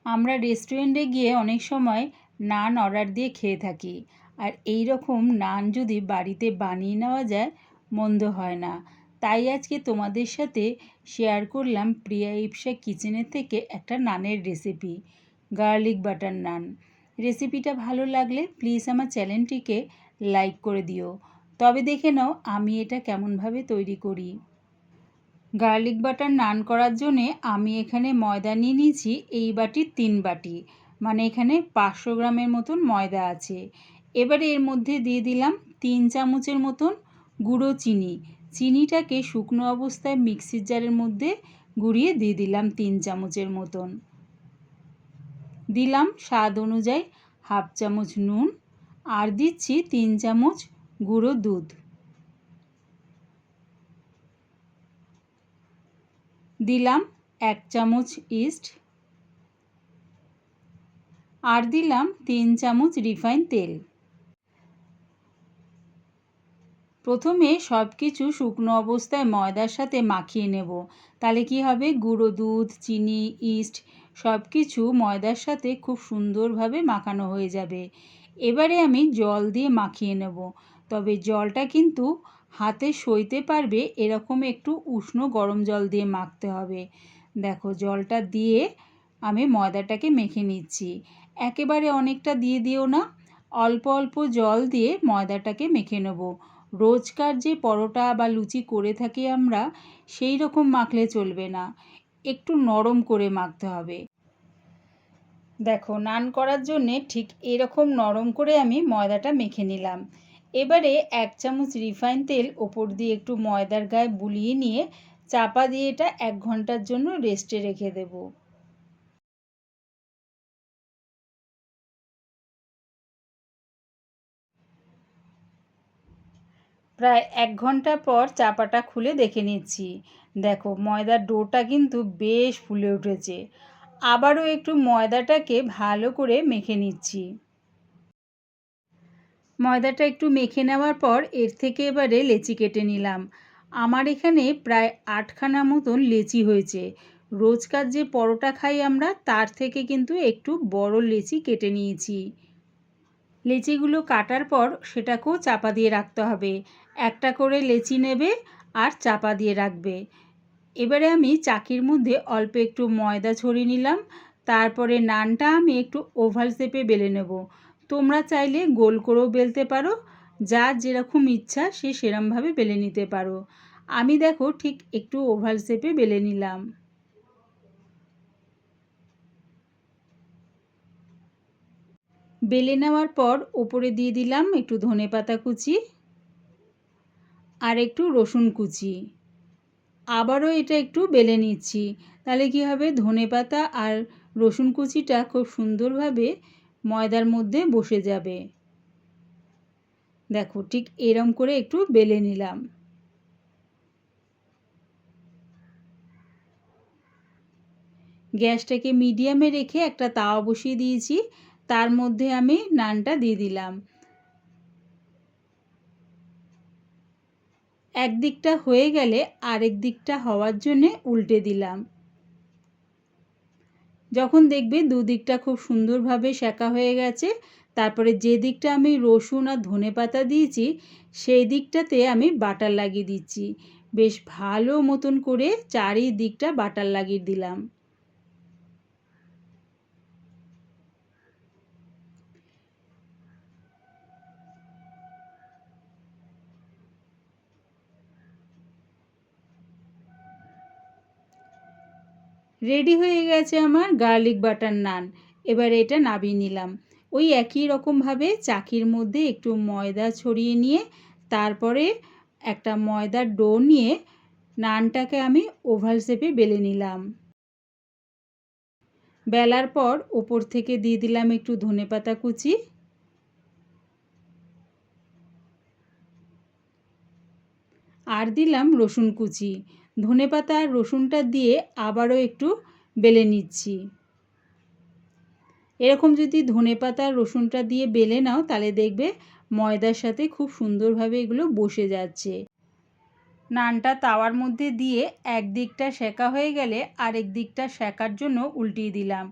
আমরা রেস্টুরেন্টে গিয়ে অনেক সময় নান অর্ডার দিয়ে খেয়ে থাকি, আর এই রকম নান যদি বাড়িতে বানিয়ে নেওয়া যায় মন্দ হয় না। তাই আজকে তোমাদের সাথে শেয়ার করলাম প্রিয়া ইপসা কিচেনের থেকে একটা নানের রেসিপি, গার্লিক বাটার নান। রেসিপিটা ভালো লাগলে প্লিজ আমার চ্যানেলটিকে লাইক করে দিও। তবে দেখে নাও আমি এটা কেমনভাবে তৈরি করি। গার্লিক বাটার নান করার জন্যে আমি এখানে ময়দা নিয়ে নিয়েছি এই বাটির 3 বাটি, মানে এখানে 500 গ্রামের মতন ময়দা আছে। এবারে এর মধ্যে দিয়ে দিলাম 3 চামচের মতন গুঁড়ো চিনি। চিনিটাকে শুকনো অবস্থায় মিক্সির জারের মধ্যে গুঁড়িয়ে দিয়ে দিলাম 3 চামচের মতন। দিলাম স্বাদ অনুযায়ী হাফ চামচ নুন, আর দিচ্ছি 3 চামচ গুঁড়ো দুধ। দিলাম 1 চামচ ইস্ট, আর দিলাম 3 চামচ রিফাইন তেল। প্রথমে সব কিছু শুকনো অবস্থায় ময়দার সাথে মাখিয়ে নেব। তাহলে কি হবে, গুঁড়ো দুধ, চিনি, ইস্ট সব কিছু ময়দার সাথে খুব সুন্দরভাবে মাখানো হয়ে যাবে। এবারে আমি জল দিয়ে মাখিয়ে নেব, তবে জলটা কিন্তু হাতে সইতে পারবে এরকম একটু উষ্ণ গরম জল দিয়ে মাখতে হবে। দেখো জলটা দিয়ে আমি ময়দাটাকে মেখে নিচ্ছি। একেবারে অনেকটা দিয়ে দিও না, অল্প অল্প জল দিয়ে ময়দাটাকে মেখে নেব। রোজকার যে পরোটা বা লুচি করে থাকি আমরা, সেই রকম মাখলে চলবে না, একটু নরম করে মাখতে হবে। দেখো নান করার জন্যে ঠিক এরকম নরম করে আমি ময়দাটা মেখে নিলাম। এবারে 1 চামচ রিফাইন তেল ওপর দিয়ে একটু ময়দার গায়ে বুলিয়ে নিয়ে চাপা দিয়ে এটা 1 ঘন্টার জন্য রেস্টে রেখে দেব। প্রায় 1 ঘন্টা পর চাপাটা খুলে দেখে নিচ্ছি। দেখো ময়দার ডোটা কিন্তু বেশ ফুলে উঠেছে। আবারও একটু ময়দাটাকে ভালো করে মেখে নিচ্ছি। ময়দাটা একটু মেখে নেওয়ার পর এর থেকে এবারে লেচি কেটে নিলাম। আমার এখানে প্রায় 8খানা মতন লেচি হয়েছে। রোজকার যে পরোটা খাই আমরা তার থেকে কিন্তু একটু বড় লেচি কেটে নিয়েছি। লেচিগুলো কাটার পর সেটাকেও চাপা দিয়ে রাখতে হবে। একটা করে লেচি নেবে আর চাপা দিয়ে রাখবে। এবারে আমি চাকির মধ্যে অল্প একটু ময়দা ছড়িয়ে নিলাম। তারপরে নানটা আমি একটু ওভাল শেপে বেলে নেব। তোমরা চাইলে গোল করেও বেলতে পারো, যার যেরকম ইচ্ছা সে সেরমভাবে বেলে নিতে পারো। আমি দেখো ঠিক একটু ওভাল শেপে বেলে নিলাম। বেলে নেওয়ার পর ওপরে দিয়ে দিলাম একটু ধনেপাতা কুচি আর একটু রসুন কুচি। আবারও এটা একটু বেলে নিচ্ছি। তাহলে কি হবে, ধনেপাতা আর রসুন কুচিটা খুব সুন্দরভাবে ময়দার মধ্যে বসে যাবে। দেখো ঠিক এরম করে একটু বেলে নিলাম। গ্যাসটাকে মিডিয়ামে রেখে একটা তাওয়া বসিয়ে দিয়েছি, তার মধ্যে আমি নানটা দিয়ে দিলাম। এক দিকটা হয়ে গেলে আরেক দিকটা হওয়ার জন্যে উল্টে দিলাম। যখন দেখবে দুদিকটা খুব সুন্দরভাবে সেঁকা হয়ে গেছে, তারপরে যে দিকটা আমি রসুন আর ধনেপাতা দিয়েছি সেই দিকটাতে আমি বাটার লাগিয়ে দিচ্ছি। বেশ ভালো মতন করে চারিদিকটা বাটার লাগিয়ে দিলাম। রেডি হয়ে গেছে আমার গার্লিক বাটার নান। এবার এটা নামিয়ে নিলাম। ওই একই রকমভাবে চাকির মধ্যে একটু ময়দা ছড়িয়ে নিয়ে তারপরে একটা ময়দার ডো নিয়ে নানটাকে আমি ওভাল শেপে বেলে নিলাম। বেলার পর ওপর থেকে দিয়ে দিলাম একটু ধনেপাতা কুচি, আর দিলাম রসুন কুচি। ধনেপাতা আর রসুনটা দিয়ে আবারও একটু বেলে নিচ্ছি। এরকম যদি ধনেপাতা আর রসুনটা দিয়ে বেলে নাও তাহলে দেখবে ময়দার সাথে খুব সুন্দরভাবে এগুলো বসে যাচ্ছে। নানটা তাওয়ার মধ্যে দিয়ে এক দিকটা সেঁকা হয়ে গেলে আরেক দিকটা সেঁকার জন্য উল্টিয়ে দিলাম।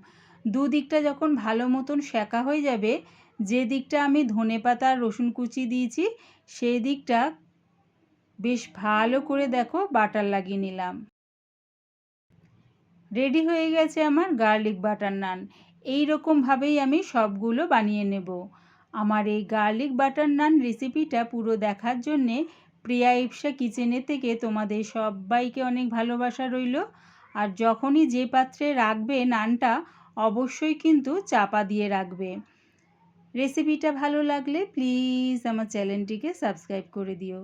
দুদিকটা যখন ভালো মতন সেঁকা হয়ে যাবে, যে দিকটা আমি ধনেপাতা আর রসুন কুচি দিয়েছি সেই দিকটা বেশ ভালো করে দেখো বাটার লাগিয়ে নিলাম। রেডি হয়ে গেছে আমার গার্লিক বাটার নান। এই রকমভাবেই আমি সবগুলো বানিয়ে নেব। আমার এই গার্লিক বাটার নান রেসিপিটা পুরো দেখার জন্যে প্রিয়া ইপসা কিচেনের থেকে তোমাদের সবাইকে অনেক ভালোবাসা রইল। আর যখনই যে পাত্রে রাখবে নানটা অবশ্যই কিন্তু চাপা দিয়ে রাখবে। রেসিপিটা ভালো লাগলে প্লিজ আমার চ্যানেলটিকে সাবস্ক্রাইব করে দিও।